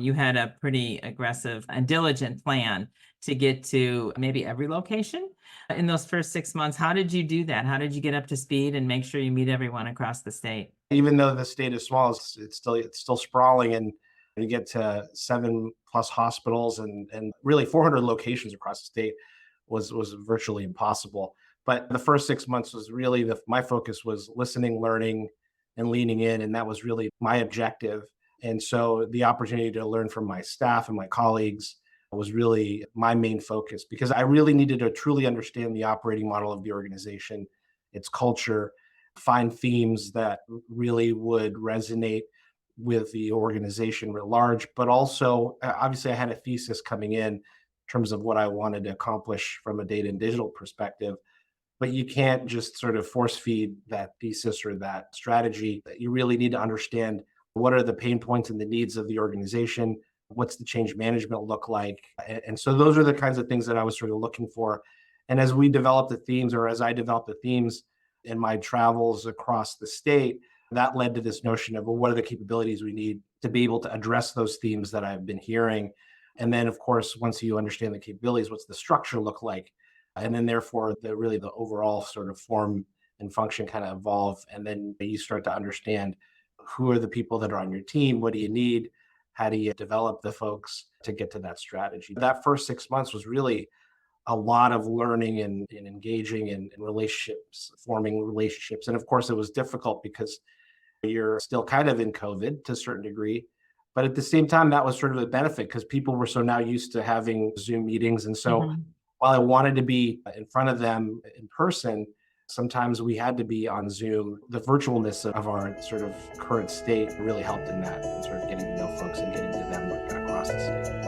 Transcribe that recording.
You had a pretty aggressive and diligent plan to get to maybe every location in those first 6 months. How did you do that? How did you get up to speed and make sure you meet everyone across the state? Even though the state is small, it's still sprawling, and you get to 7+ hospitals and really 400 locations across the state was virtually impossible. But the first 6 months was really my focus was listening, learning, and leaning in, and that was really my objective. And so the opportunity to learn from my staff and my colleagues was really my main focus because I really needed to truly understand the operating model of the organization, its culture, find themes that really would resonate with the organization writ large. But also, obviously, I had a thesis coming in terms of what I wanted to accomplish from a data and digital perspective. But you can't just sort of force feed that thesis or that strategy. You really need to understand what are the pain points and the needs of the organization. What's the change management look like? And so those are the kinds of things that I was sort of looking for. And as we developed the themes, or as I developed the themes in my travels across the state, that led to this notion of, well, what are the capabilities we need to be able to address those themes that I've been hearing? And then, of course, once you understand the capabilities, what's the structure look like? And then, therefore, the overall sort of form and function kind of evolve. And then you start to understand who are the people that are on your team? What do you need? How do you develop the folks to get to that strategy? That first 6 months was really a lot of learning and engaging in relationships, forming relationships. And of course, it was difficult because you're still kind of in COVID to a certain degree. But at the same time, that was sort of a benefit because people were so now used to having Zoom meetings. And so Mhm. while I wanted to be in front of them in person, sometimes we had to be on Zoom. The virtualness of our sort of current state really helped in that and sort of getting to know folks and getting to them across the state.